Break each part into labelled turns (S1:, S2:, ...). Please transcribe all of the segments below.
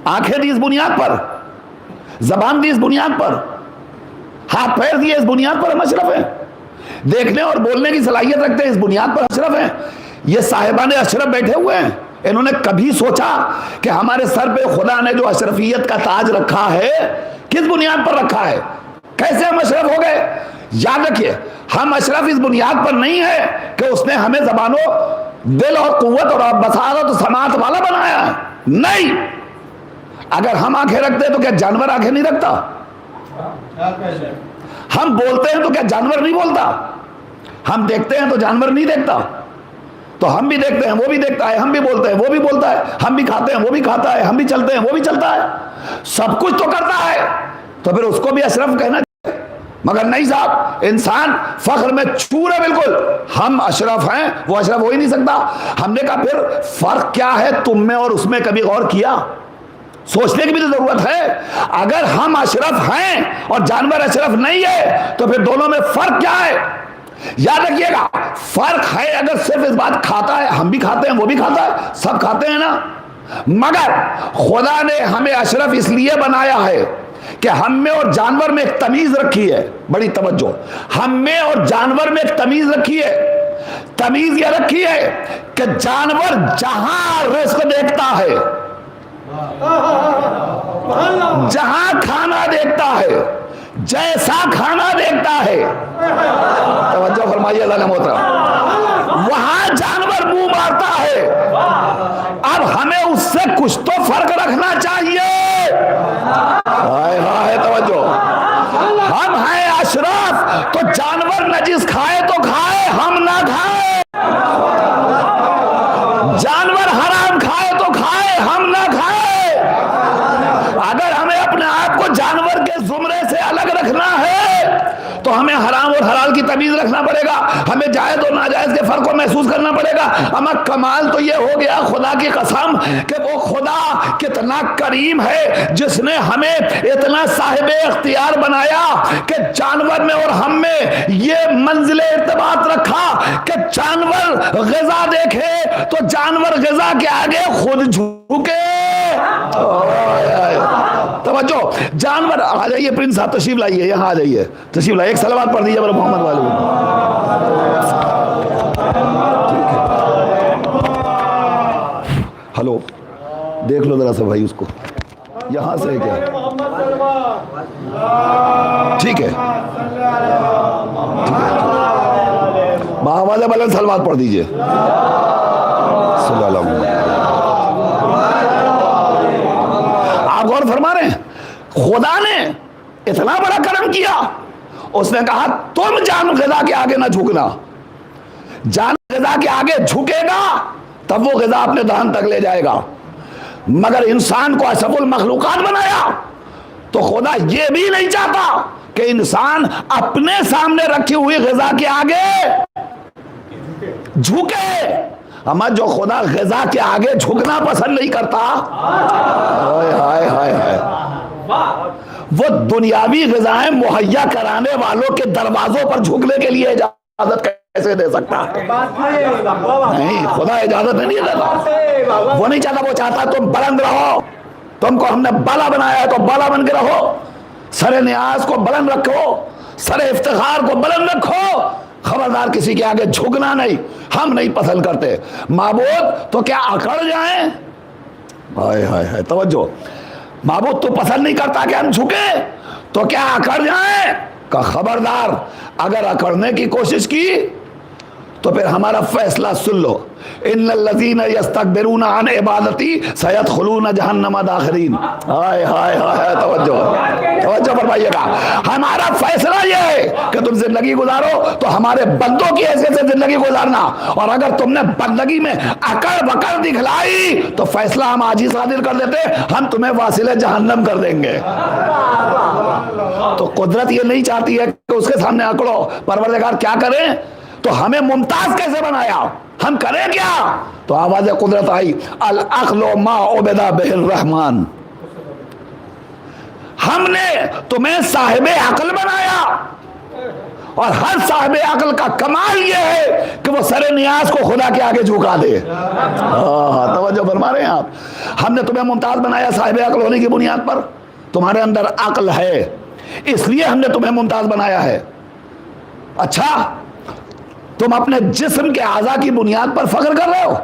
S1: آنکھیں دی اس بنیاد پر، زبان دی اس بنیاد پر، ہاتھ پیر دیے اس بنیاد پر ہم اشرف ہیں، دیکھنے اور بولنے کی صلاحیت رکھتے ہیں اس بنیاد پر اشرف ہیں۔ یہ صاحبان اشرف بیٹھے ہوئے ہیں، انہوں نے کبھی سوچا کہ ہمارے سر پہ خدا نے جو اشرفیت کا تاج رکھا ہے کس بنیاد پر رکھا ہے، کیسے ہم اشرف ہو گئے؟ یاد رکھیے ہم اشرف اس بنیاد پر نہیں ہے کہ اس نے ہمیں زبان و دل اور قوت اور بصارت و سماعت والا بنایا ہے، نہیں۔ اگر ہم آنکھیں رکھتے ہیں تو کیا جانور آنکھیں نہیں رکھتا؟ ہم بولتے ہیں تو کیا جانور نہیں بولتا؟ ہم دیکھتے ہیں تو جانور نہیں دیکھتا؟ تو ہم بھی دیکھتے ہیں وہ بھی دیکھتا ہے، ہم بھی بولتے ہیں وہ بھی بولتا ہے، ہم بھی کھاتے ہیں وہ بھی کھاتا ہے، ہم بھی چلتے ہیں وہ بھی چلتا ہے، سب کچھ تو کرتا ہے، تو پھر اس کو بھی اشرف کہنا چاہیے۔ مگر نہیں صاحب، انسان فخر میں چور ہے بالکل، ہم اشرف ہیں وہ اشرف ہو ہی نہیں سکتا۔ ہم نے کہا پھر فرق کیا ہے تم میں اور اس میں، کبھی غور کیا؟ سوچنے کی بھی تو ضرورت ہے۔ اگر ہم اشرف ہیں اور جانور اشرف نہیں ہے تو پھر دونوں میں فرق کیا ہے؟ یاد رکھیے گا فرق ہے اگر صرف اس بات کھاتا ہے، ہم بھی کھاتے ہیں وہ بھی کھاتا ہے، سب کھاتے ہیں نا، مگر خدا نے ہمیں اشرف اس لیے بنایا ہے کہ ہم میں اور جانور میں ایک تمیز رکھی ہے، بڑی توجہ، ہم میں اور جانور میں ایک تمیز رکھی ہے۔ تمیز یہ رکھی ہے کہ جانور جہاں رزق دیکھتا ہے، جہاں کھانا دیکھتا ہے، جیسا کھانا دیکھتا ہے، توجہ فرمائیے اللہ نے محترم، وہاں جانور منہ مارتا ہے۔ اب ہمیں اس سے کچھ تو فرق رکھنا چاہیے۔ ہائے ہائے توجہ، ہم ہیں اشرف تو جانور نجس کھائے تو کھائے، ہم نہ کھائے، جانور حرام کھائے تو کھائے، ہم نہ کھائے۔ اگر ہمیں اپنے آپ کو جانور کے زمرے سے الگ رکھنا ہے تو ہمیں حرام اور حلال کی تمیز رکھنا پڑے گا، ہمیں جائز اور ناجائز کے فرق کو محسوس کرنا پڑے گا۔ اما کمال تو یہ ہو گیا خدا کی قسم کہ وہ خدا کتنا کریم ہے جس نے ہمیں اتنا صاحب اختیار بنایا کہ جانور میں اور ہم میں یہ منزل ارتباط رکھا کہ جانور غذا دیکھے تو جانور غذا کے آگے خود جھکے۔ توجہ، جانور آ جائیے، پرنس صاحب تشریف لائیے، یہاں آ جائیے، تشریف لائیے، ایک صلوات پڑھ دیجیے محمد والے۔ ہلو دیکھ لو ذرا سا بھائی، اس کو یہاں سے کیا ٹھیک ہے، بآواز بلند صلوات پڑھ دیجیے۔ صلی اللہ علیہ وسلم۔ آپ غور فرما رہے ہیں، خدا نے اتنا بڑا کرم کیا، اس نے کہا تم جان غذا کے آگے نہ جھکنا، جان غذا کے آگے جھکے گا تب وہ غذا اپنے دہن تک لے جائے گا۔ مگر انسان کو اشرف المخلوقات بنایا تو خدا یہ بھی نہیں چاہتا کہ انسان اپنے سامنے رکھی ہوئی غذا کے آگے جھکے۔ اما جو خدا غذا کے آگے جھکنا پسند نہیں کرتا، ہائے ہائے ہائے ہائے، وہ دنیاوی غذائیں مہیا کرانے والوں کے دروازوں پر جھکنے کے لیے اجازت کیسے دے سکتا ہے؟ نہیں، خدا اجازت نہیں دیتا، وہ نہیں چاہتا، وہ چاہتا تم بلند رہو، تم کو ہم نے بالا بنایا ہے تو بالا بن کے رہو، سر نیاز کو بلند رکھو، سر افتخار کو بلند رکھو، خبردار کسی کے آگے جھکنا نہیں، ہم نہیں پسند کرتے۔ معبود تو کیا اکڑ جائیں؟ ہائے ہائے ہائے توجہ، معبود تو پسند نہیں کرتا کہ ہم جھکے تو کیا اکڑ جائیں؟ کہ خبردار اگر اکڑنے کی کوشش کی تو پھر ہمارا فیصلہ سن لو، ان الذین یستکبرون عن عبادتی سیدخلون جہنم داخرین۔ ہائے ہائے ہائے توجہ فرمائیے گا، ہمارا فیصلہ یہ ہے کہ تم زندگی گزارو تو ہمارے بندوں کی حیثیت سے زندگی گزارنا، اور اگر تم نے بندگی میں اکڑ بکڑ دکھلائی تو فیصلہ ہم آج ہی صادر کر دیتے، ہم تمہیں واصل جہنم کر دیں گے۔ تو قدرت یہ نہیں چاہتی ہے کہ اس کے سامنے اکڑو، پروردگار کیا کریں؟ تو ہمیں ممتاز کیسے بنایا، ہم کریں کیا؟ تو آواز قدرت آئی، العقل ما عبد بہ الرحمن، ہم نے تمہیں صاحب عقل بنایا اور ہر صاحب عقل کا کمال یہ ہے کہ وہ سر نیاز کو خدا کے آگے جھکا دے. توجہ فرما رہے ہیں آپ؟ ہم نے تمہیں ممتاز بنایا صاحب عقل ہونے کی بنیاد پر. تمہارے اندر عقل ہے اس لیے ہم نے تمہیں ممتاز بنایا ہے. اچھا تم اپنے جسم کے اعضاء کی بنیاد پر فخر کر رہے ہو.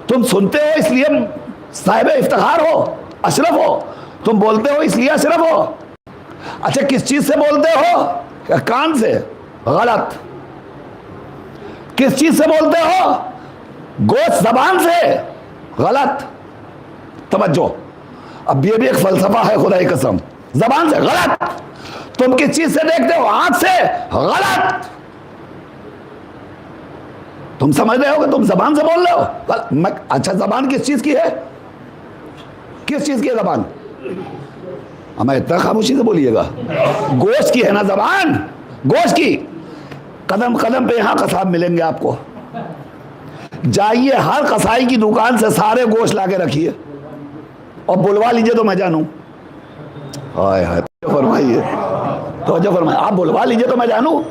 S1: تم سنتے ہو اس لیے صاحب افتخار ہو، اشرف ہو. تم بولتے ہو اس لیے اشرف ہو. اچھا کس چیز سے بولتے ہو؟ کان سے؟ غلط. کس چیز سے بولتے ہو؟ گوشت زبان سے؟ غلط. توجہ، اب یہ بھی ایک فلسفہ ہے خدا کی قسم. زبان سے؟ غلط. تم کس چیز سے دیکھتے ہو؟ آنکھ سے؟ غلط. تم سمجھ رہے ہو کہ تم زبان سے بول رہے ہو؟ اچھا زبان کس چیز کی ہے؟ کس چیز کی ہے زبان؟ ہمیں اتنا خاموشی سے بولیے گا. گوشت کی ہے نا زبان، گوشت کی. قدم قدم پہ یہاں قصاب ملیں گے آپ کو. جائیے ہر قصائی کی دکان سے سارے گوشت لا کے رکھیے اور بلوا لیجئے تو میں جانوں. ہائے ہائے فرمائیے، توجہ فرمائیے. آپ بلوا لیجئے تو میں جانوں.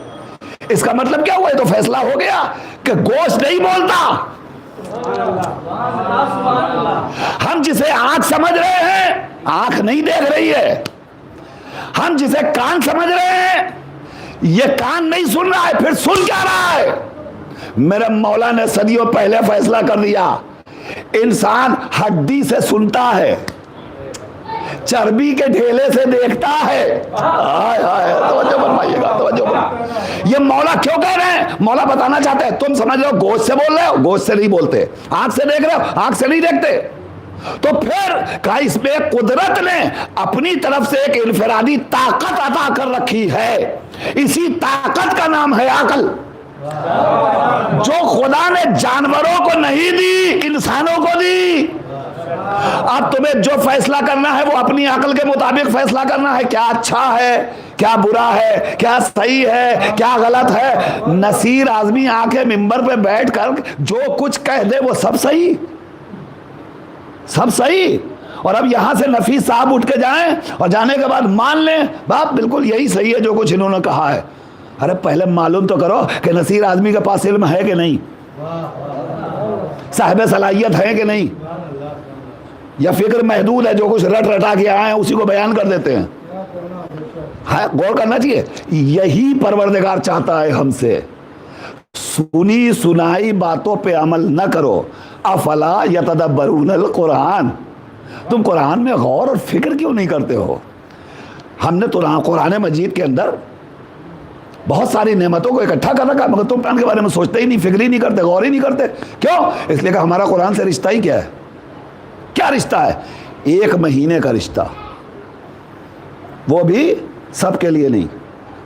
S1: اس کا مطلب کیا ہوا؟ یہ تو فیصلہ ہو گیا کہ گوشت نہیں بولتا. ہم جسے آنکھ سمجھ رہے ہیں آنکھ نہیں دیکھ رہی ہے. ہم جسے کان سمجھ رہے ہیں یہ کان نہیں سن رہا ہے. پھر سن کیا رہا ہے؟ میرے مولا نے صدیوں پہلے فیصلہ کر دیا انسان ہڈی سے سنتا ہے، چربی کے ڈھیلے سے دیکھتا ہے. توجہ فرمائیے گا، توجہ فرمائیے. یہ مولا کیوں کہہ رہے ہیں؟ مولا بتانا چاہتے ہیں تم سمجھ رہے ہو گوشت سے بول رہے ہو، گوشت سے نہیں بولتے. آنکھ سے دیکھ رہے ہو، آنکھ سے نہیں دیکھتے. تو پھر کہا اس پہ قدرت نے اپنی طرف سے ایک انفرادی طاقت عطا کر رکھی ہے. اسی طاقت کا نام ہے عقل، جو خدا نے جانوروں کو نہیں دی، انسانوں کو دی. اب تمہیں جو فیصلہ کرنا ہے وہ اپنی عقل کے مطابق فیصلہ کرنا ہے. کیا اچھا ہے، کیا برا ہے، کیا صحیح ہے، کیا غلط ہے. نصیر اعظمی آ کے ممبر پہ بیٹھ کر جو کچھ کہہ دے وہ سب صحیح، سب صحیح. اور اب یہاں سے نفیس صاحب اٹھ کے جائیں اور جانے کے بعد مان لیں باپ بالکل یہی صحیح ہے جو کچھ انہوں نے کہا ہے. ارے پہلے معلوم تو کرو کہ نصیر اعظمی کے پاس علم ہے کہ نہیں، صاحب صلاحیت ہے کہ نہیں، یا فکر محدود ہے جو کچھ رٹ رٹا کے آئے ہیں اسی کو بیان کر دیتے ہیں. غور کرنا چاہیے. یہی پروردگار چاہتا ہے ہم سے. سنی سنائی باتوں پہ عمل نہ کرو. افلا یتدبرون القرآن. تم قرآن میں غور اور فکر کیوں نہیں کرتے ہو؟ ہم نے قرآن مجید کے اندر بہت ساری نعمتوں کو اکٹھا کر رکھا مگر تم قرآن کے بارے میں سوچتے ہی نہیں، فکر ہی نہیں کرتے، غور ہی نہیں کرتے. کیوں؟ اس لیے کہ ہمارا قرآن سے رشتہ ہی کیا ہے؟ کیا رشتہ ہے؟ 1 مہینے کا رشتہ، وہ بھی سب کے لیے نہیں،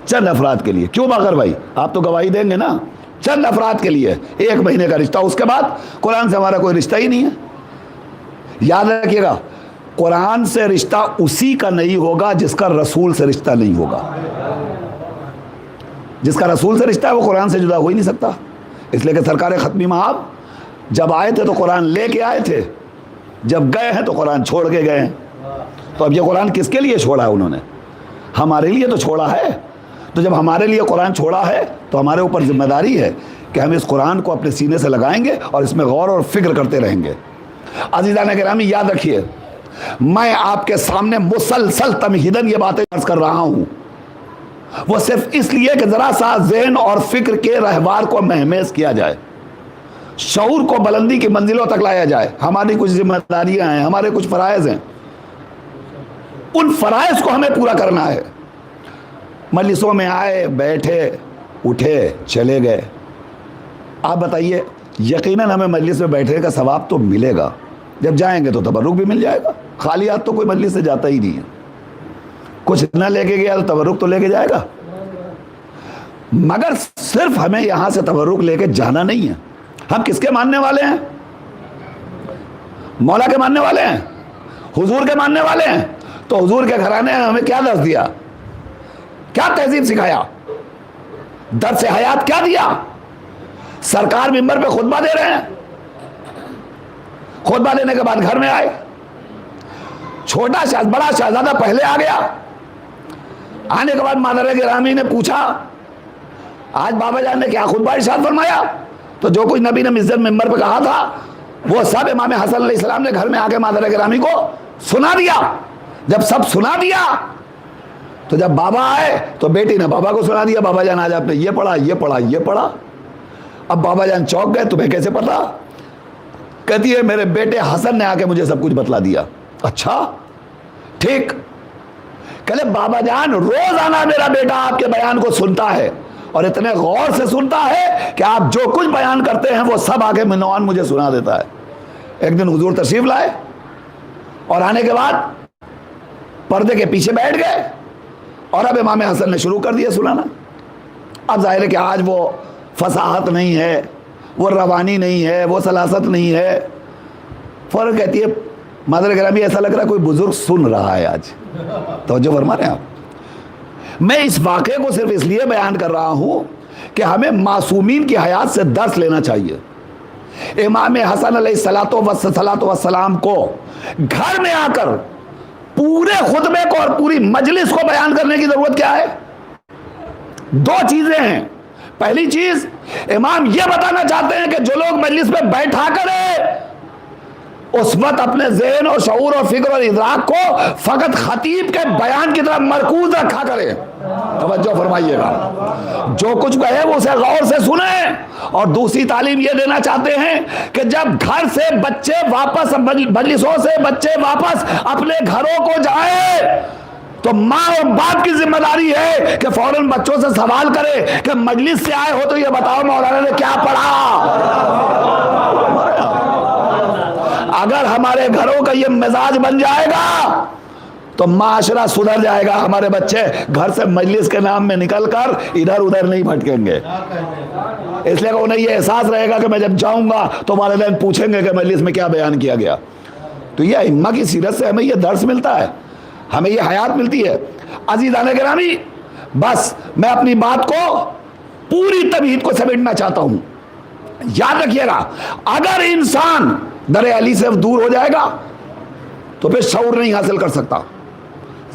S1: چند افراد کے لیے. کیوں باقر بھائی آپ تو گواہی دیں گے نا؟ چند افراد کے لیے 1 مہینے کا رشتہ. اس کے بعد قرآن سے ہمارا کوئی رشتہ ہی نہیں ہے. یاد رکھیے گا قرآن سے رشتہ اسی کا نہیں ہوگا جس کا رسول سے رشتہ نہیں ہوگا. جس کا رسول سے رشتہ ہے وہ قرآن سے جدا ہو ہی نہیں سکتا. اس لیے کہ سرکار ختمی مآب جب آئے تھے تو قرآن لے کے آئے تھے، جب گئے ہیں تو قرآن چھوڑ کے گئے ہیں. تو اب یہ قرآن کس کے لیے چھوڑا ہے انہوں نے؟ ہمارے لیے تو چھوڑا ہے. تو جب ہمارے لیے قرآن چھوڑا ہے تو ہمارے اوپر ذمہ داری ہے کہ ہم اس قرآن کو اپنے سینے سے لگائیں گے اور اس میں غور اور فکر کرتے رہیں گے. عزیزان گرامی یاد رکھیے میں آپ کے سامنے مسلسل تمہیداً یہ باتیں عرض کر رہا ہوں، وہ صرف اس لیے کہ ذرا سا ذہن اور فکر کے رہوار کو مہمیز کیا جائے، شعور کو بلندی کی منزلوں تک لایا جائے. ہماری کچھ ذمہ داریاں ہیں، ہمارے کچھ فرائض ہیں، ان فرائض کو ہمیں پورا کرنا ہے. مجلسوں میں آئے، بیٹھے، اٹھے، چلے گئے. آپ بتائیے یقیناً ہمیں مجلس میں بیٹھنے کا ثواب تو ملے گا، جب جائیں گے تو تبرک بھی مل جائے گا. خالی ہاتھ تو کوئی مجلس سے جاتا ہی نہیں ہے. کچھ نہ لے کے گیا تو تبرک تو لے کے جائے گا. مگر صرف ہمیں یہاں سے تبرک لے کے جانا نہیں ہے. ہم کس کے ماننے والے ہیں؟ مولا کے ماننے والے ہیں، حضور کے ماننے والے ہیں. تو حضور کے گھرانے نے ہمیں کیا درس دیا، کیا تہذیب سکھایا، درس حیات کیا دیا؟ سرکار ممبر پہ خطبہ دے رہے ہیں، خطبہ دینے کے بعد گھر میں آئے، بڑا شہزادہ پہلے آ گیا، آنے کے بعد مادر گرامی نے پوچھا آج بابا جان نے کیا خطبہ ارشاد فرمایا؟ تو جو کچھ نبی نے مسجد ممبر پہ کہا تھا وہ سب امام حسن علیہ السلام نے گھر میں آ کے مادر گرامی کو سنا دیا۔ جب سب سنا دیا تو جب بابا آئے تو بیٹی نے بابا کو سنا دیا، بابا جان آج آپ نے یہ پڑھا یہ پڑھا یہ پڑھا۔ اب بابا جان چونک گئے، تمہیں کیسے پتا؟ کہتی ہے میرے بیٹے حسن نے آ کے مجھے سب کچھ بتلا دیا۔ اچھا ٹھیک، کہلے بابا جان روزانہ میرا بیٹا آپ کے بیان کو سنتا ہے اور اتنے غور سے سنتا ہے کہ آپ جو کچھ بیان کرتے ہیں وہ سب آگے منوان مجھے سنا دیتا ہے۔ ایک دن حضور تشریف لائے اور آنے کے بعد پردے کے پیچھے بیٹھ گئے اور اب امام حسن نے شروع کر دیا سنانا۔ اب ظاہر ہے کہ آج وہ فصاحت نہیں ہے، وہ روانی نہیں ہے، وہ سلاست نہیں ہے۔ فوراً کہتی ہے مادر گرامی ایسا لگ رہا ہے کوئی بزرگ سن رہا ہے آج۔ توجہ فرما رہے ہیں آپ؟ میں اس واقعے کو صرف اس لیے بیان کر رہا ہوں کہ ہمیں معصومین کی حیات سے درس لینا چاہیے۔ امام حسن علیہ السلام کو گھر میں آ کر پورے خطبے کو اور پوری مجلس کو بیان کرنے کی ضرورت کیا ہے؟ دو چیزیں ہیں۔ پہلی چیز، امام یہ بتانا چاہتے ہیں کہ جو لوگ مجلس میں بیٹھا کرے اس وقت اپنے ذہن اور شعور اور فکر اور ادراک کو فقط خطیب کے بیان کی طرف مرکوز رکھا کرے۔ توجہ فرمائیے گا، جو کچھ کہے وہ اسے غور سے سنیں۔ اور دوسری تعلیم یہ دینا چاہتے ہیں کہ جب گھر سے بچے واپس، مجلسوں سے بچے واپس اپنے گھروں کو جائیں تو ماں اور باپ کی ذمہ داری ہے کہ فوراً بچوں سے سوال کرے کہ مجلس سے آئے ہو تو یہ بتاؤ مولانا نے کیا پڑھا۔ اگر ہمارے گھروں کا یہ مزاج بن جائے گا تو معاشرہ سدھر جائے گا۔ ہمارے بچے گھر سے مجلس کے نام میں نکل کر ادھر ادھر نہیں بھٹکیں گے، اس لیے کہ انہیں یہ احساس رہے گا کہ میں جب جاؤں گا تو والدین پوچھیں گے کہ مجلس میں کیا بیان کیا گیا۔ تو یہ ائمہ کی سیرت سے ہمیں یہ درس ملتا ہے، ہمیں یہ حیات ملتی ہے۔ عزیزان گرامی، بس میں اپنی بات کو پوری تمہید کو سمیٹنا چاہتا ہوں۔ یاد رکھیے گا، اگر انسان در علی سے دور ہو جائے گا تو پھر شعور نہیں حاصل کر سکتا،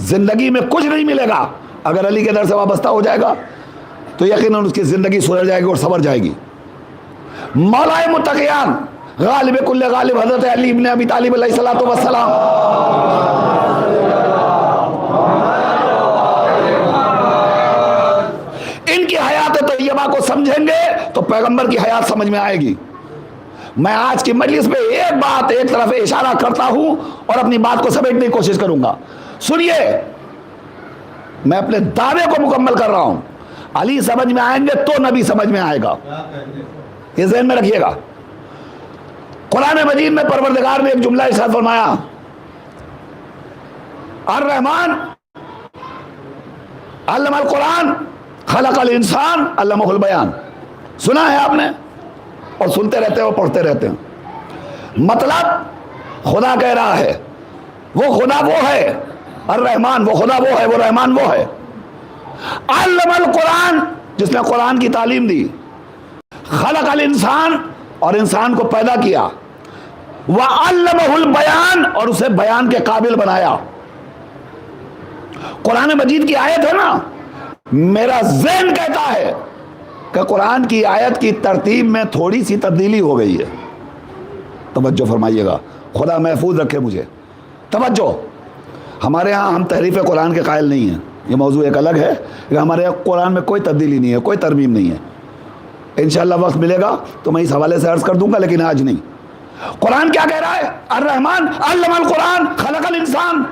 S1: زندگی میں کچھ نہیں ملے گا۔ اگر علی کے در سے وابستہ ہو جائے گا تو یقیناً اس کی زندگی سدھر جائے گی اور سنور جائے گی۔ مولا متقیان غالب کل غالب حضرت علی ابن ابی طالب علیہ الصلوۃ والسلام، ان کی حیات طیبہ کو سمجھیں گے تو پیغمبر کی حیات سمجھ میں آئے گی۔ میں آج کی مجلس میں ایک بات ایک طرف اشارہ کرتا ہوں اور اپنی بات کو سمیٹنے کی کوشش کروں گا۔ سنیے، میں اپنے دعوے کو مکمل کر رہا ہوں، علی سمجھ میں آئیں گے تو نبی سمجھ میں آئے گا، یہ ذہن میں رکھیے گا۔ قرآن مجید میں پروردگار نے ایک جملہ ارشاد فرمایا، الرحمن علم القرآن خلق الانسان علمہ البیان۔ سنا ہے آپ نے اور سنتے رہتے ہیں اور پڑھتے رہتے ہیں۔ مطلب خدا کہہ رہا ہے، وہ خدا وہ ہے، الرحمن وہ خدا وہ ہے، وہ رحمان وہ ہے۔ علم القرآن، جس نے قرآن کی تعلیم دی، خلق الانسان اور انسان کو پیدا کیا، وعلمہ البیان اور اسے بیان کے قابل بنایا۔ قرآن مجید کی آیت ہے نا، میرا ذہن کہتا ہے کہ قرآن کی آیت کی ترتیب میں تھوڑی سی تبدیلی ہو گئی ہے۔ توجہ فرمائیے گا، خدا محفوظ رکھے مجھے۔ توجہ، ہمارے ہاں ہم تحریف قرآن کے قائل نہیں ہیں، یہ موضوع ایک الگ ہے، کہ ہمارے یہاں قرآن میں کوئی تبدیلی نہیں ہے، کوئی ترمیم نہیں ہے۔ انشاءاللہ وقت ملے گا تو میں اس حوالے سے عرض کر دوں گا، لیکن آج نہیں۔ قرآن کیا کہہ رہا ہے؟ الرحمن علم القرآن خلق الانسان،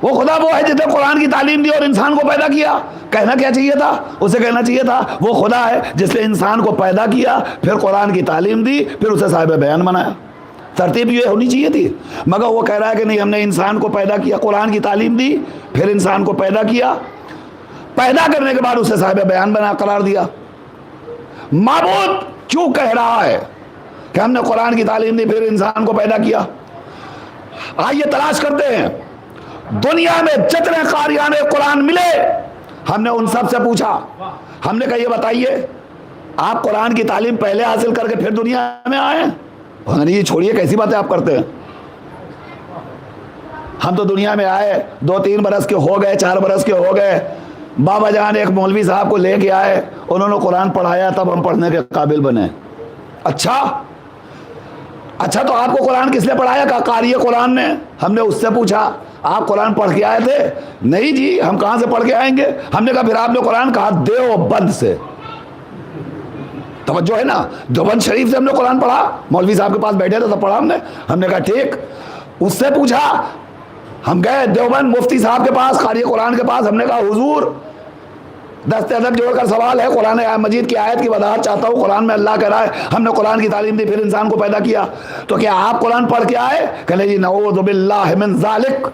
S1: وہ خدا وہ ہے جس نے قرآن کی تعلیم دی اور انسان کو پیدا کیا۔ کہنا کیا چاہیے تھا؟ اسے کہنا چاہیے تھا وہ خدا ہے جس نے انسان کو پیدا کیا، پھر قرآن کی تعلیم دی، پھر اسے صاحب بیان بنایا۔ ترتیب یہ ہونی چاہیے تھی، مگر وہ کہہ رہا ہے کہ نہیں، ہم نے انسان کو پیدا کیا، قرآن کی تعلیم دی، پھر انسان کو پیدا کیا، پیدا کرنے کے بعد اسے صاحب بیان بنا قرار دیا۔ معبود کیوں کہہ رہا ہے کہ ہم نے قرآن کی تعلیم دی پھر انسان کو پیدا کیا؟ آئیے تلاش کرتے ہیں، دنیا میں جتنے قاریان قرآن ملے ہم نے ان سب سے پوچھا، ہم نے کہا یہ بتائیے آپ قرآن کی تعلیم پہلے حاصل کر کے پھر دنیا میں آئے؟ نہیں، یہ چھوڑیے، کیسی باتیں آپ کرتے ہیں؟ ہم تو دنیا میں آئے 2-3 برس کے ہو گئے، 4 برس کے ہو گئے، بابا جان ایک مولوی صاحب کو لے کے آئے، انہوں نے قرآن پڑھایا، تب ہم پڑھنے کے قابل بنے۔ اچھا تو آپ کو قرآن کس نے پڑھایا؟ کہا قاری قرآن نے۔ ہم نے اس سے پوچھا آپ قرآن پڑھ کے آئے تھے؟ نہیں جی، ہم کہاں سے پڑھ کے آئیں گے۔ ہم نے کہا پھر آپ نے قرآن؟ کہا دیوبند سے۔ توجہ ہے نا، دیوبند شریف سے ہم نے قرآن پڑھا، مولوی صاحب کے پاس بیٹھے تھے تب پڑھا ہم نے۔ ہم نے کہا ٹھیک۔ اس سے پوچھا، ہم گئے دیوبند مفتی صاحب کے پاس، قاری قرآن کے پاس، ہم نے کہا حضور دست ادب جوڑ کر سوال ہے، قرآن مجید کی آیت کی وضاحت چاہتا ہوں، قرآن میں اللہ کہہ رہا ہے ہم نے قرآن کی تعلیم دی پھر انسان کو پیدا کیا، تو کیا آپ قرآن پڑھ کے آئے؟ کہنے جی نعوذ باللہ من ذالک،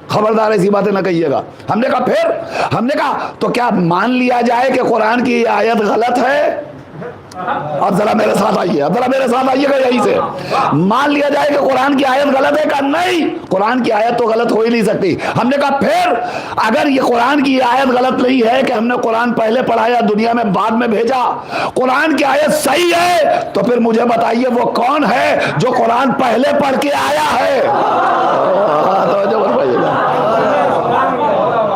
S1: خبردار ایسی باتیں نہ کہیے گا۔ ہم نے کہا پھر؟ ہم نے کہا تو کیا مان لیا جائے کہ قرآن کی آیت غلط ہے؟ اب ذرا میرے ساتھ آئیے، گا یہیں سے۔ مان لیا جائے کہ قرآن کی آیت غلط ہے؟ کہا نہیں، قرآن کی آیت تو غلط ہو ہی نہیں سکتی۔ ہم نے کہا پھر اگر یہ قرآن کی آیت غلط نہیں ہے کہ ہم نے قرآن پہلے پڑھایا دنیا میں بعد میں بھیجا، قرآن کی آیت صحیح ہے، تو پھر مجھے بتائیے وہ کون ہے جو قرآن پہلے پڑھ کے آیا ہے؟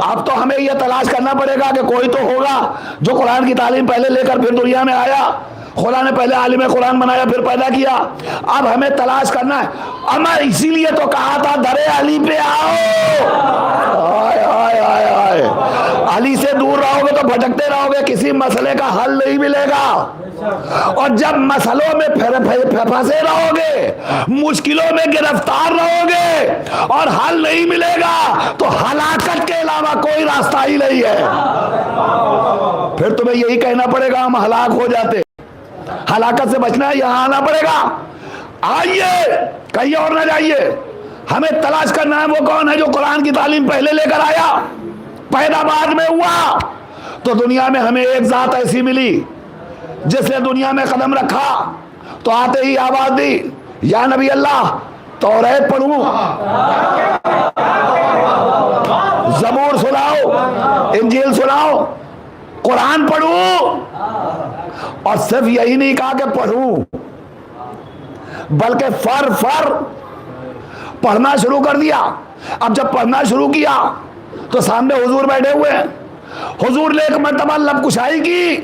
S1: اب تو ہمیں یہ تلاش کرنا پڑے گا کہ کوئی تو ہوگا جو قرآن کی تعلیم پہلے لے کر پھر دنیا میں آیا۔ خدا نے پہلے عالم قرآن بنایا پھر پیدا کیا، اب ہمیں تلاش کرنا ہے۔ اما اسی لیے تو کہا تھا درے علی پہ آؤ۔ آئے آئے آئے آئے، علی سے دور رہو گے تو بھٹکتے رہو گے، کسی مسئلے کا حل نہیں ملے گا، اور جب مسئلوں میں پھنسے رہو گے، مشکلوں میں گرفتار رہو گے اور حل نہیں ملے گا تو ہلاکت کے علاوہ کوئی راستہ ہی نہیں ہے۔ پھر تمہیں یہی کہنا پڑے گا ہم ہلاک ہو جاتے، ہلاکت سے بچنا ہے یہاں آنا پڑے گا۔ آئیے، کہیں اور نہ جائیے، ہمیں تلاش کرنا ہے وہ کون ہے جو قرآن کی تعلیم پہلے لے کر آیا، پیدا بعد میں ہوا۔ تو دنیا میں ہمیں ایک ذات ایسی ملی جس نے دنیا میں قدم رکھا تو آتے ہی آواز دی، یا نبی اللہ توریت پڑھوں، زبور سناؤ، انجیل سناؤ، قرآن پڑھوں۔ اور صرف یہی نہیں کہا کہ پڑھوں، بلکہ فر پڑھنا شروع کر دیا۔ اب جب پڑھنا شروع کیا تو سامنے حضور بیٹھے ہوئے ہیں، حضور نے ایک مرتبہ لب کشائی کی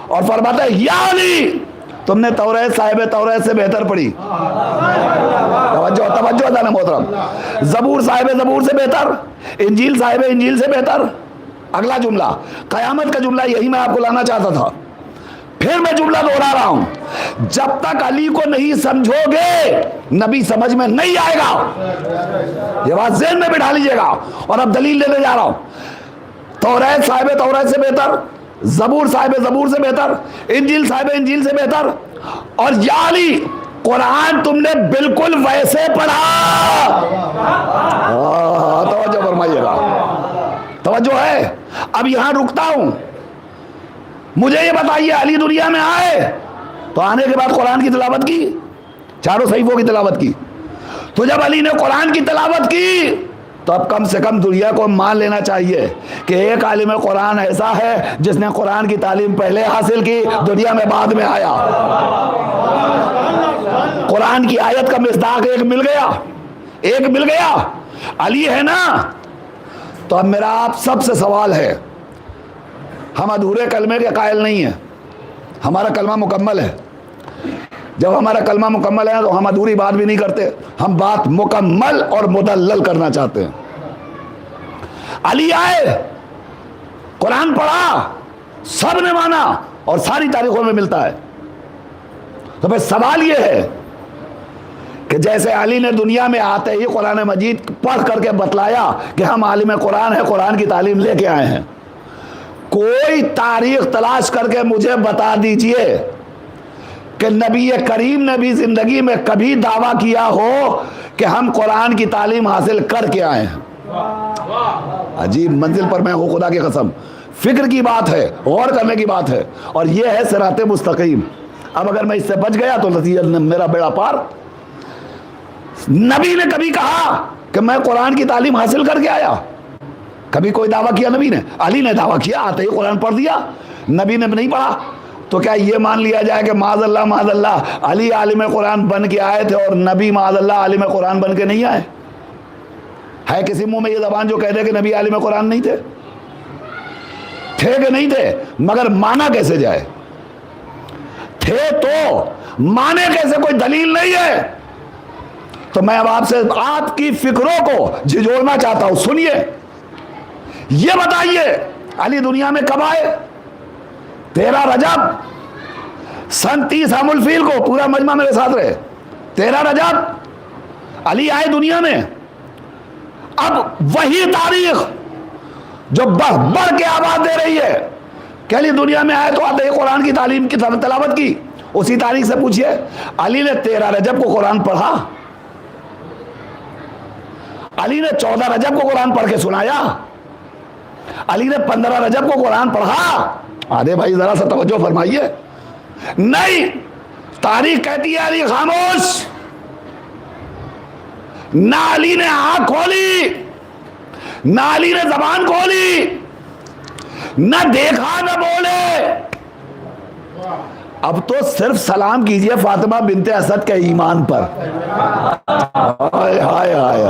S1: اور فرماتا ہے یا علی تم نے توریت صاحب توریت سے بہتر پڑھی، توجہ تھا نا محترم، زبور صاحب زبور سے بہتر، انجیل صاحب انجیل سے بہتر۔ اگلا جملہ قیامت کا جملہ یہی میں آپ کو لانا چاہتا تھا، پھر میں جملہ دوہرا رہا ہوں، جب تک علی کو نہیں سمجھو گے نبی سمجھ میں نہیں آئے گا۔ یہ بات ذہن میں بٹھا لیجئے گا، اور اب دلیل لینے جا رہا ہوں۔ توریت صاحب توریت سے بہتر، زبور صاحب زبور سے بہتر، انجیل صاحب انجیل سے بہتر، اور یا علی قرآن تم نے بالکل ویسے پڑھا۔ توجہ فرمائیے گا، توجہ ہے۔ اب یہاں رکتا ہوں، مجھے یہ بتائیے علی دنیا میں آئے تو آنے کے بعد قرآن کی تلاوت کی، چاروں صحیفوں کی تلاوت کی، تو جب علی نے قرآن کی تلاوت کی تو اب کم سے کم دنیا کو مان لینا چاہیے کہ ایک عالم قرآن ایسا ہے جس نے قرآن کی تعلیم پہلے حاصل کی، دنیا میں بعد میں آیا۔ قرآن کی آیت کا مصداق ایک مل گیا، علی ہے نا۔ تو اب میرا آپ سب سے سوال ہے، ہم ادھورے کلمے کے قائل نہیں ہیں، ہمارا کلمہ مکمل ہے۔ جب ہمارا کلمہ مکمل ہے تو ہم ادھوری بات بھی نہیں کرتے، ہم بات مکمل اور مدلل کرنا چاہتے ہیں۔ علی آئے، قرآن پڑھا، سب نے مانا، اور ساری تاریخوں میں ملتا ہے۔ تو پھر سوال یہ ہے کہ جیسے علی نے دنیا میں آتے ہی قرآن مجید پڑھ کر کے بتلایا کہ ہم عالم قرآن ہیں، قرآن کی تعلیم لے کے آئے ہیں، کوئی تاریخ تلاش کر کے مجھے بتا دیجئے کہ نبی کریم نے بھی زندگی میں کبھی دعویٰ کیا ہو کہ ہم قرآن کی تعلیم حاصل کر کے آئے ہیں۔ عجیب منزل پر میں ہوں، خدا کی قسم، فکر کی بات ہے، غور کرنے کی بات ہے، اور یہ ہے صراط مستقیم۔ اب اگر میں اس سے بچ گیا تو نتیجہ میرا بیڑا پار۔ نبی نے کبھی کہا کہ میں قرآن کی تعلیم حاصل کر کے آیا؟ کبھی کوئی دعویٰ کیا نبی نے؟ علی نے دعویٰ کیا، آتے ہی قرآن پڑھ دیا، نبی نے نہیں پڑھا۔ تو کیا یہ مان لیا جائے کہ معاذ اللہ علی عالم قرآن بن کے آئے تھے اور نبی معاذ اللہ عالم قرآن بن کے نہیں آئے؟ ہے کسی منہ میں یہ زبان جو کہہ دے کہ نبی عالم قرآن نہیں تھے؟ تھے کہ نہیں تھے؟ مگر مانا کیسے جائے؟ تھے تو مانے کیسے؟ کوئی دلیل نہیں ہے۔ تو میں اب آپ سے آپ کی فکروں کو جھجوڑنا چاہتا ہوں، سنیے، یہ بتائیے علی دنیا میں کب آئے؟ 13 رجب سن 30 عام الفیل کو، پورا مجمع میرے ساتھ رہے، 13 رجب علی آئے دنیا میں۔ اب وہی تاریخ جو بڑھ کے آواز دے رہی ہے کہ علی دنیا میں آئے تو آتے قرآن کی تعلیم کی تلاوت کی، اسی تاریخ سے پوچھئے علی نے 13 رجب کو قرآن پڑھا؟ علی نے 14 رجب کو قرآن پڑھ کے سنایا؟ علی نے 15 رجب کو قرآن پڑھا؟ آدھے بھائی ذرا سا توجہ فرمائیے۔ نہیں، تاریخ کہتی ہے علی خاموش۔ نہ علی نے آنکھ کھولی، نہ علی نے زبان کھولی، نہ دیکھا نہ بولے۔ اب تو صرف سلام کیجئے فاطمہ بنت اسد کے ایمان پر۔ ہائے ہائے ہائے،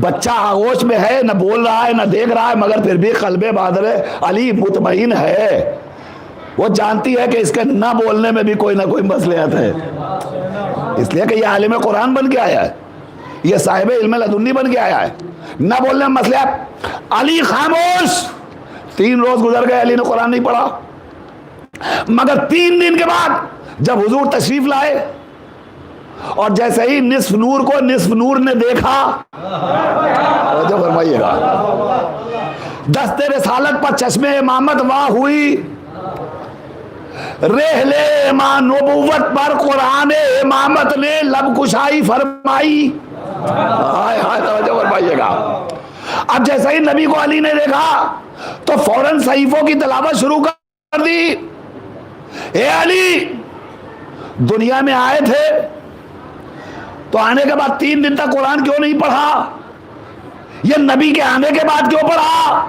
S1: بچہ آغوش میں ہے، نہ بول رہا ہے نہ دیکھ رہا ہے، مگر پھر بھی قلب بادر علی مطمئن ہے۔ وہ جانتی ہے کہ اس کے نہ بولنے میں بھی کوئی نہ کوئی مصلحت ہے، اس لیے کہ یہ عالم قرآن بن کے آیا ہے، یہ صاحب علم لدنی بن کے آیا ہے، نہ بولنے میں مصلحت۔ علی خاموش۔ 3 روز گزر گئے، علی نے قرآن نہیں پڑھا، مگر 3 دن کے بعد جب حضور تشریف لائے اور جیسے ہی نصف نور کو نصف نور نے دیکھا، جو فرمائیے گا، دست رسالت پر چشم امامت واہ ہوئی، رحل امام نبوت پر قرآن امامت نے لب کشائی فرمائی۔ ہائے ہائے، توجہ فرمائیے گا۔ اب جیسے ہی نبی کو علی نے دیکھا تو فوراً صحیفوں کی تلاوت شروع کر دی۔ اے علی، دنیا میں آئے تھے تو آنے کے بعد 3 دن تک قرآن کیوں نہیں پڑھا؟ یہ نبی کے آنے کے بعد کیوں پڑھا؟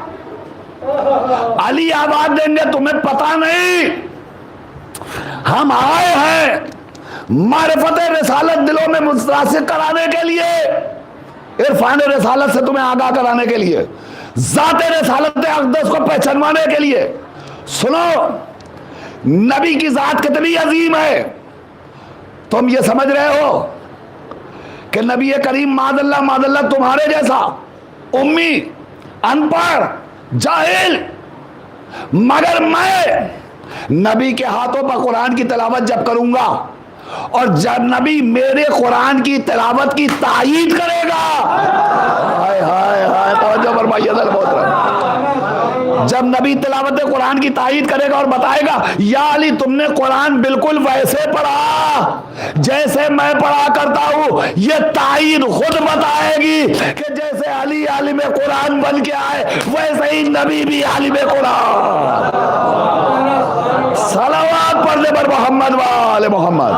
S1: علی آواز دیں گے تمہیں پتہ نہیں، ہم آئے ہیں معرفت رسالت دلوں میں متراسخ کرانے کے لیے، عرفان رسالت سے تمہیں آگاہ کرانے کے لیے، ذات رسالت اقدس کو پہچانوانے کے لیے۔ سنو، نبی کی ذات کتنی عظیم ہے، تم یہ سمجھ رہے ہو کہ نبی کریم معاذ اللہ تمہارے جیسا امی، ان پڑھ، جاہل، مگر میں نبی کے ہاتھوں پر قرآن کی تلاوت جب کروں گا اور جب نبی میرے قرآن کی تلاوت کی تائید کرے گا، ہائے ہائے ہائے، توجہ فرمائیے ذرا محترم، جب نبی تلاوت قرآن کی تائید کرے گا اور بتائے گا یا علی تم نے قرآن بالکل ویسے پڑھا جیسے میں پڑھا کرتا ہوں، یہ تائید خود بتائے گی کہ جیسے علی عالم قرآن بن کے آئے ویسے ہی نبی بھی عالم قرآن۔ صلوات پڑھنے پر محمد و آل محمد۔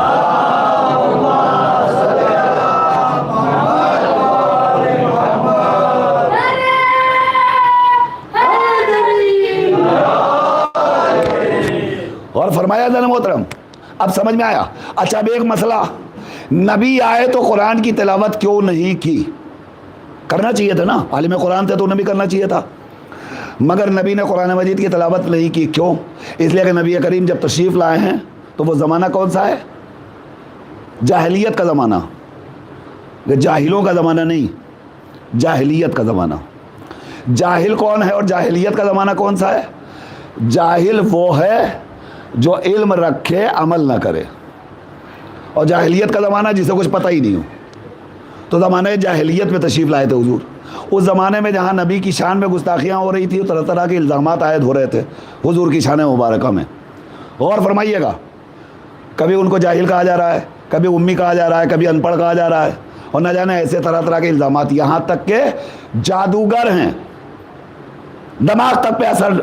S1: اور فرمایا جانا محترم، اب سمجھ میں آیا؟ اچھا، اب ایک مسئلہ، نبی آئے تو قرآن کی تلاوت کیوں نہیں کی؟ کرنا چاہیے تھا نا، عالم قرآن تھے تو انہیں بھی کرنا چاہیے تھا، مگر نبی نے قرآن مجید کی تلاوت نہیں کی۔ کیوں؟ اس لیے کہ نبی کریم جب تشریف لائے ہیں تو وہ زمانہ کون سا ہے؟ جاہلیت کا زمانہ، جاہلوں کا زمانہ نہیں، جاہلیت کا زمانہ۔ جاہل کون ہے اور جاہلیت کا زمانہ کون سا ہے؟ جاہل وہ ہے جو علم رکھے عمل نہ کرے، اور جاہلیت کا زمانہ جسے کچھ پتہ ہی نہیں ہو۔ تو زمانہ جاہلیت میں تشریف لائے تھے حضور، اس زمانے میں جہاں نبی کی شان میں گستاخیاں ہو رہی تھی، طرح طرح کے الزامات عائد ہو رہے تھے حضور کی شان مبارکہ میں۔ غور فرمائیے گا، کبھی ان کو جاہل کہا جا رہا ہے، کبھی امی کہا جا رہا ہے، کبھی ان پڑھ کہا جا رہا ہے، اور نہ جانے ایسے طرح طرح کے الزامات، یہاں تک کہ جادوگر ہیں، دماغ تک پہ اثر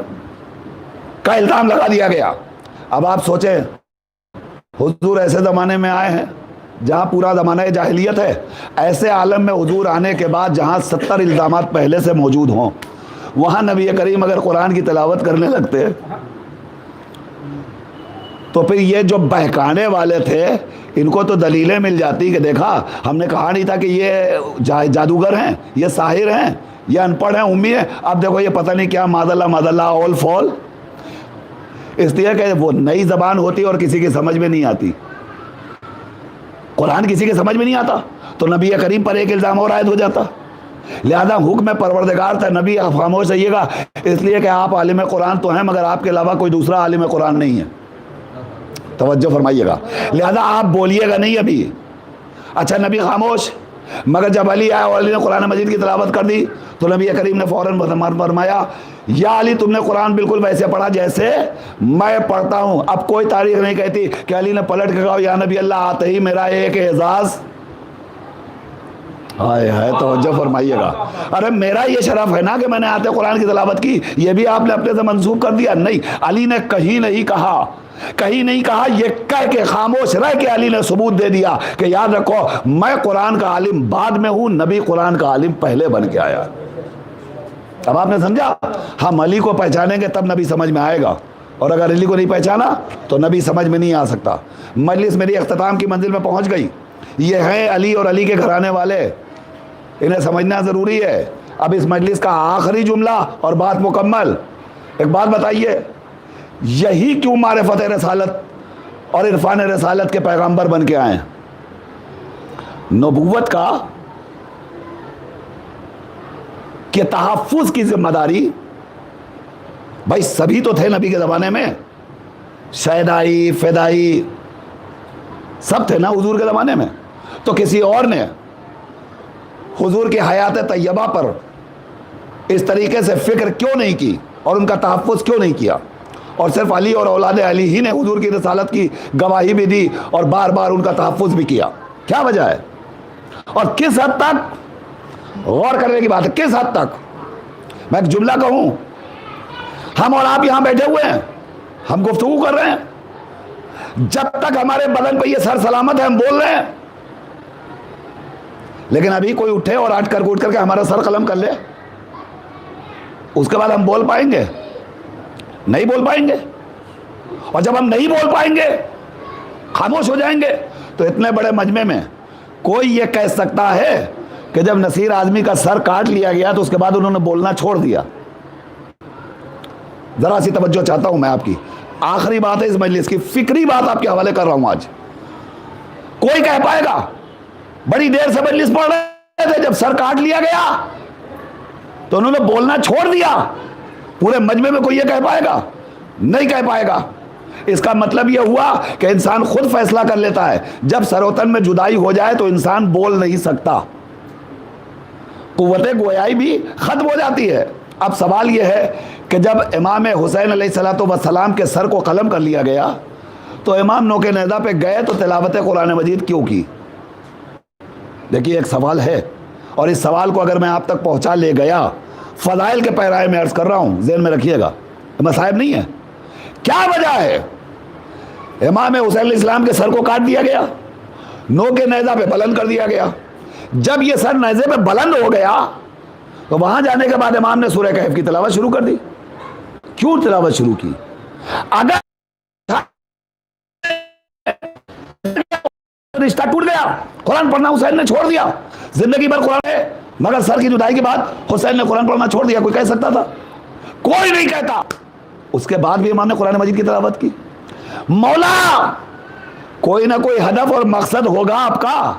S1: کا الزام لگا دیا گیا۔ اب آپ سوچیں، حضور ایسے زمانے میں آئے ہیں جہاں پورا زمانہ جاہلیت ہے، ایسے عالم میں حضور آنے کے بعد جہاں 70 الزامات پہلے سے موجود ہوں، وہاں نبی کریم اگر قرآن کی تلاوت کرنے لگتے تو پھر یہ جو بہکانے والے تھے ان کو تو دلیلیں مل جاتی کہ دیکھا ہم نے کہا نہیں تھا کہ یہ جادوگر ہیں، یہ ساحر ہیں، یہ ان پڑھ ہیں، امی ہیں، اب دیکھو یہ پتہ نہیں کیا ماذ اللہ اول فول. اس لیے کہ وہ نئی زبان ہوتی اور کسی کی سمجھ میں نہیں آتی. قرآن کسی کے سمجھ میں نہیں آتا تو نبی کریم پر ایک الزام اور عائد ہو جاتا. لہذا حکم پروردگار تھا نبی آپ خاموش رہیے گا، اس لیے کہ آپ عالم قرآن تو ہیں مگر آپ کے علاوہ کوئی دوسرا عالم قرآن نہیں ہے. توجہ فرمائیے گا. لہذا آپ بولیے گا نہیں ابھی. اچھا نبی خاموش، مگر جب علی آیا اور علی نے قرآن مجید کی تلاوت کر دی تو نبی کریم نے فوراً فرمایا یا علی تم نے قرآن بالکل ویسے پڑھا جیسے میں پڑھتا ہوں. اب کوئی تاریخ نہیں کہتی کہ علی نے پلٹ کے کہا یا نبی اللہ آتے ہی میرا ایک اعزاز. ہائے ہائے توجہ فرمائیے گا. ارے میرا یہ شرف ہے نا کہ میں نے آتے قرآن کی تلاوت کی، یہ بھی آپ نے اپنے سے منسوخ کر دیا. نہیں، علی نے کہیں نہیں کہا، کہیں نہیں کہا. یہ کہہ کے خاموش رہ کے علی نے ثبوت دے دیا کہ یاد رکھو میں قرآن کا عالم بعد میں ہوں، نبی قرآن کا عالم پہلے بن کے آیا. اب آپ نے سمجھا؟ ہم علی کو پہچانیں گے تب نبی سمجھ میں آئے گا، اور اگر علی کو نہیں پہچانا تو نبی سمجھ میں نہیں آ سکتا. مجلس میری اختتام کی منزل میں پہنچ گئی. یہ ہیں علی اور علی کے گھرانے والے، انہیں سمجھنا ضروری ہے. اب اس مجلس کا آخری جملہ اور بات مکمل. ایک بات بتائیے، یہی کیوں معرفت رسالت اور عرفان رسالت کے پیغمبر بن کے آئے؟ نبوت کا کہ تحفظ کی ذمہ داری بھائی سبھی تو تھے نبی کے زمانے میں، شیدائی فدائی سب تھے نا حضور کے زمانے میں. تو کسی اور نے حضور کی حیات طیبہ پر اس طریقے سے فکر کیوں نہیں کی اور ان کا تحفظ کیوں نہیں کیا؟ اور صرف علی اور اولاد علی ہی نے حضور کی رسالت کی گواہی بھی دی اور بار بار ان کا تحفظ بھی کیا. کیا وجہ ہے اور کس حد تک؟ غور کرنے کی بات ہے. کس حد تک؟ میں ایک جملہ کہوں، ہم اور آپ یہاں بیٹھے ہوئے ہیں، ہم گفتگو کر رہے ہیں، جب تک ہمارے بدن پہ یہ سر سلامت ہے ہم بول رہے ہیں. لیکن ابھی کوئی اٹھے اور آٹ کر کوٹ کر کے ہمارا سر قلم کر لے، اس کے بعد ہم بول پائیں گے؟ نہیں بول پائیں گے. اور جب ہم نہیں بول پائیں گے، خاموش ہو جائیں گے، تو اتنے بڑے مجمع میں کوئی یہ کہہ سکتا ہے کہ جب نصیر اعظمی کا سر کاٹ لیا گیا تو اس کے بعد انہوں نے بولنا چھوڑ دیا؟ ذرا سی توجہ چاہتا ہوں میں آپ کی. آخری بات ہے اس مجلس کی، فکری بات آپ کے حوالے کر رہا ہوں آج. کوئی کہہ پائے گا بڑی دیر سے مجلس پڑھ رہے تھے، جب سر کاٹ لیا گیا تو انہوں نے بولنا چھوڑ دیا؟ پورے مجمع میں کوئی یہ کہہ پائے گا؟ نہیں کہہ پائے گا. اس کا مطلب یہ ہوا کہ انسان خود فیصلہ کر لیتا ہے. جب سروتن میں جدائی ہو جائے تو انسان بول نہیں سکتا، قوت گویائی بھی ختم ہو جاتی ہے. اب سوال یہ ہے کہ جب امام حسین علیہ السلام کے سر کو قلم کر لیا گیا تو امام نوک نیزہ پہ گئے تو تلاوت قرآن مجید کیوں کی؟ دیکھیے ایک سوال ہے، اور اس سوال کو اگر میں آپ تک پہنچا لے گیا، فضائل کے پیرائے میں عرض کر رہا ہوں، ذہن میں رکھیے گا، مصائب نہیں ہے. کیا وجہ ہے امام حسین علیہ السلام کے سر کو کاٹ دیا گیا، نوک نیزہ پہ بلند کر دیا گیا؟ جب یہ سر نیزے پہ بلند ہو گیا تو وہاں جانے کے بعد امام نے سورہ کہف کی تلاوت شروع کر دی. کیوں تلاوت شروع کی؟ اگر رشتہ ٹوٹ گیا، قرآن پڑھنا حسین نے چھوڑ دیا، زندگی بھر قرآن ہے، مگر سر کی جدائی کے بعد حسین نے قرآن پڑھنا چھوڑ دیا، کوئی کہہ سکتا تھا؟ کوئی نہیں کہتا. اس کے بعد بھی امام نے قرآن مجید کی تلاوت کی. مولا کوئی نہ کوئی ہدف اور مقصد ہوگا آپ کا،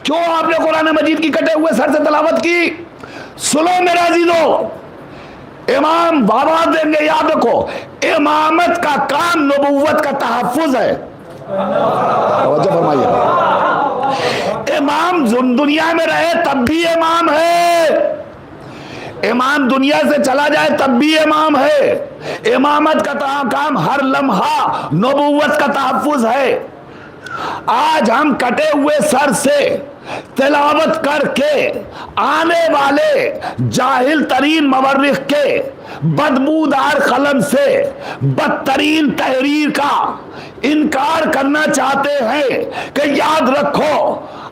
S1: کیوں آپ نے قرآن مجید کی کٹے ہوئے سر سے تلاوت کی؟ سنو میرے عزیزو، امام بابا دیں گے، یاد رکھو امامت کا کام نبوت کا تحفظ ہے. توجہ فرمائیے، امام دنیا میں رہے تب بھی امام ہے، امام دنیا سے چلا جائے تب بھی امام ہے. امامت کا کام ہر لمحہ نبوت کا تحفظ ہے. آج ہم کٹے ہوئے سر سے تلاوت کر کے آنے والے جاہل ترین مورخ کے بدبودار قلم سے بدترین تحریر کا انکار کرنا چاہتے ہیں کہ یاد رکھو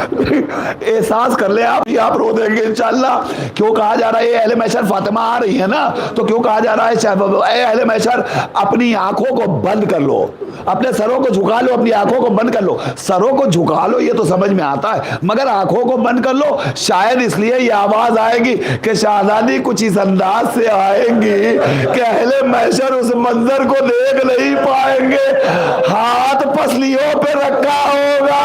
S1: احساس کر لیں آپ رو دیں گے انشاءاللہ. کیوں کہا جا رہا ہے اے اہل محشر؟ فاطمہ آ رہی ہے نا, تو کیوں کہا جا رہا ہے اے اہل محشر اپنی آنکھوں کو بند کر لو, اپنے سروں کو جھکا لو, اپنی آنکھوں کو بند کر لو. سروں کو جھکا لو یہ تو سمجھ میں آتا ہے, مگر آنکھوں کو بند کر لو شاید اس لیے یہ آواز آئے گی کہ شہزادی کچھ اس انداز سے آئیں گی کہ اہل محشر اس منظر کو دیکھ نہیں پائیں گے, ہاتھ پسلیوں پہ رکھا ہوگا,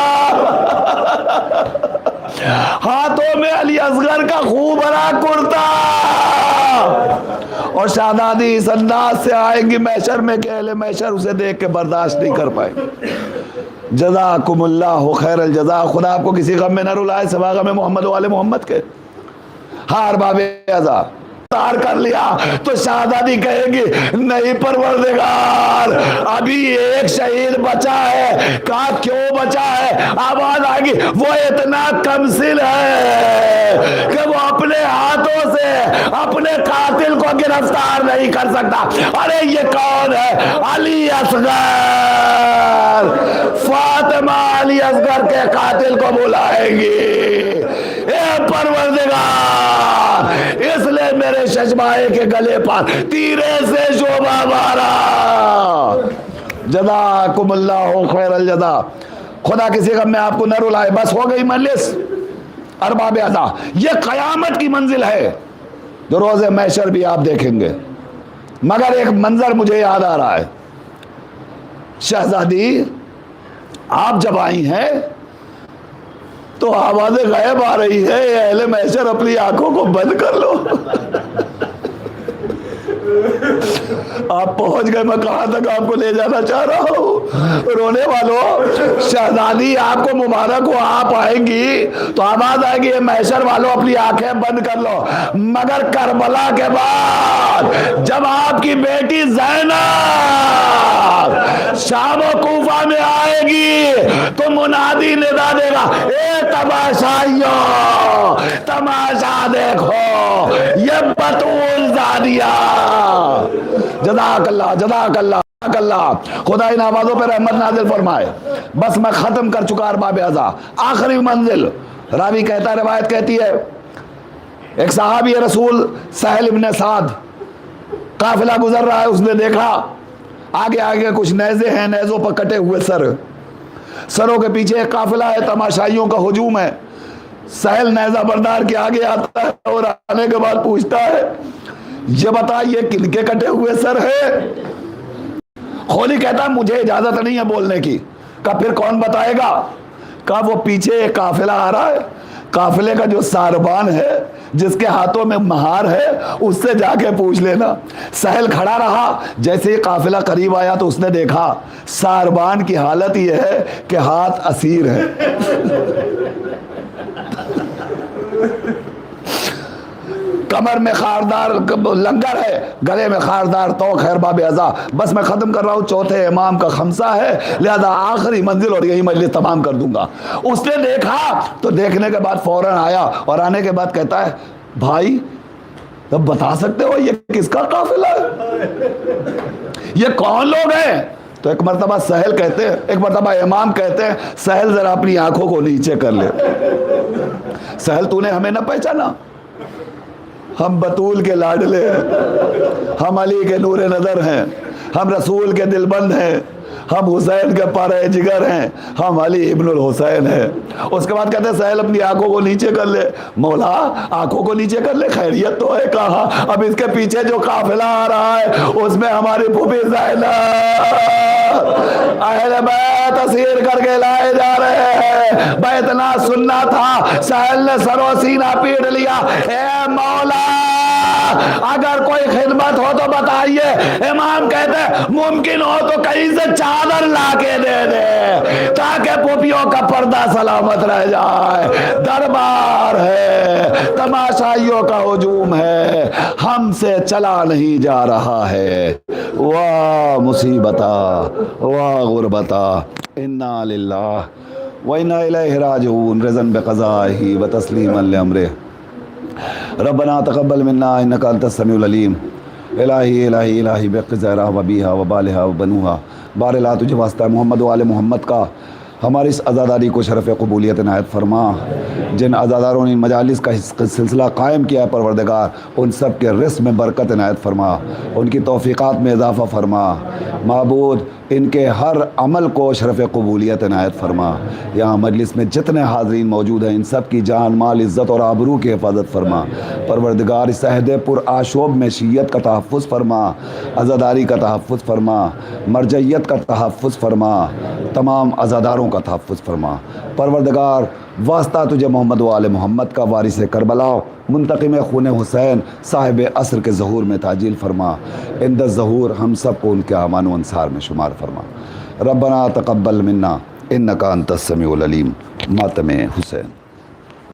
S1: ہاتھوں میں علی اصغر کا خوب بھرا کرتا, اور شہزادی اس انداز سے آئیں گی محشر میں کہ اہل محشر اسے دیکھ کے برداشت نہیں کر پائیں. جزاکم اللہ خیر الجزا. خدا آپ کو کسی غم میں نہ رلائے سوا غم محمد و آل محمد کے. ہاں ارباب اعضا تار کر لیا تو شہزادی کہے گی نہیں پروردگار ابھی ایک شہید بچا ہے. کہا کیوں بچا ہے؟ آواز آئے گی وہ اتنا کمسل ہے کہ وہ اپنے ہاتھوں سے اپنے قاتل کو گرفتار نہیں کر سکتا. ارے یہ کون ہے؟ علی اصغر. فاطمہ علی اصغر کے قاتل کو بلائیں گی, اے پروردگار اس لیے میرے ششمائے کے گلے پر تیرے سے شعبہ مارا. جزاکم اللہ خیر الجزا. خدا کسی غم میں آپ کو نہ رلائے. بس ہو گئی مجلس ارباب اعضا. یہ قیامت کی منزل ہے جو روز محشر بھی آپ دیکھیں گے. مگر ایک منظر مجھے یاد آ رہا ہے. شہزادی آپ جب آئی ہیں تو آواز غیب آ رہی ہے اہل محشر اپنی آنکھوں کو بند کر لو. آپ پہنچ گئے میں کہاں تک آپ کو لے جانا چاہ رہا ہوں. رونے والوں شہزادی آپ کو مبارک ہو, آپ آئیں گی تو آواز آئے گی اے محشر والوں اپنی آنکھیں بند کر لو. مگر کربلا کے بعد جب آپ کی بیٹی زینب شام و کوفہ میں آئے گی تو منادی ندا دے گا اے تماشائیوں تماشا دیکھو یہ بطول زادیہ. جزاک اللہ جزاک اللہ جزاک اللہ. خدا ان آوازوں پہ رحمت نازل فرمائے. بس میں ختم کر چکا ارباب اعضا. آخری منزل راوی کہتا ہے, روایت کہتی ہے ایک صحابی رسول سہل ابن سعد قافلہ گزر رہا ہے, اس نے دیکھا آگے آگے کچھ نیزے ہیں, نیزوں پر کٹے ہوئے سر, سروں کے پیچھے ایک قافلہ ہے, تماشائیوں کا ہجوم ہے. سہل نیزہ بردار کے آگے آتا ہے اور آنے کے بعد پوچھتا ہے یہ بتا یہ کن کے کٹے ہوئے سر ہے؟ خولی کہتا مجھے اجازت نہیں ہے بولنے کی. کہا پھر کون بتائے گا؟ کہا وہ پیچھے ایک قافلہ آ رہا ہے, قافلے کا جو ساربان ہے جس کے ہاتھوں میں مہار ہے اس سے جا کے پوچھ لینا. سہل کھڑا رہا, جیسے ہی قافلہ قریب آیا تو اس نے دیکھا ساربان کی حالت یہ ہے کہ ہاتھ اسیر ہے. کمر میں خاردار لنگر ہے, گلے میں خاردار توق ہے. ارباب اعضا بس میں ختم کر رہا ہوں, چوتھے امام کا خمسہ ہے لہذا آخری منزل اور یہی مجلس تمام کر دوں گا. اس نے دیکھا تو دیکھنے کے بعد فوراً آیا اور آنے کے بعد کہتا ہے بھائی تب بتا سکتے ہو یہ کس کا قافلہ ہے, یہ کون لوگ ہیں؟ تو ایک مرتبہ سہل کہتے ہیں, ایک مرتبہ امام کہتے ہیں سہل ذرا اپنی آنکھوں کو نیچے کر لے. سہل تو نے ہمیں نہ پہچانا؟ ہم بطول کے لاڈلے ہیں, ہم علی کے نور نظر ہیں, ہم رسول کے دل بند ہیں, ہم حسین کے پارے جگر ہیں, ہم علی ابن الحسین ہیں. اس کے بعد کہتے ہیں سہل اپنی آنکھوں کو نیچے کر لے. مولا آنکھوں کو نیچے کر لے, خیریت تو ہے. کہا اب اس کے پیچھے جو قافلہ آ رہا ہے اس میں ہماری پھوپھی زینب اہل بیت اسیر کر کے لائے جا رہے ہیں. بیتنا سننا تھا, سہل نے سر و سینہ پیٹ لیا. اے مولا اگر کوئی خدمت ہو تو بتائیے. امام کہتے ہیں ممکن ہو تو کہیں سے چادر لا کے دے دے تاکہ پھوپھیوں کا پردہ سلامت رہ جائے. دربار ہے, تماشائیوں کا ہجوم ہے, ہم سے چلا نہیں جا رہا ہے. واہ مصیبتا واہ غربتا, انا للہ و انا الیہ راجعون, رضا بقضائہ و تسلیما لامرہ. ربنا تقبل منا انک انت السمیع العلیم. الہی الہی الہی بقضائہ و بیہا و بالہا و بنوہا. بار لا تجھے واسطہ محمد و آل محمد کا ہماری اس عزاداری کو شرف قبولیت عنایت فرما۔ جن عزاداروں نے ان مجالس کا سلسلہ قائم کیا ہے پروردگار، ان سب کے رزق میں برکت عنایت فرما، ان کی توفیقات میں اضافہ فرما۔ معبود ان کے ہر عمل کو شرف قبولیت عنایت فرما۔ یہاں مجلس میں جتنے حاضرین موجود ہیں ان سب کی جان مال عزت اور آبرو کی حفاظت فرما۔ پروردگار اس عہد پر آشوب میں شیعت کا تحفظ فرما، عزاداری کا تحفظ فرما، مرجعیت کا تحفظ فرما، تمام عزاداروں کا تحفظ فرما۔ پروردگار واسطہ تجھے محمد و آل محمد کا، وارث کربلا، منتقم خون حسین، صاحب عصر کے ظہور میں تعجیل فرما۔ عند الظہور ہم سب کو ان کے امان و انصار میں شمار فرما۔ ربنا تقبل منا انک انت السمیع العلیم۔ ماتم حسین۔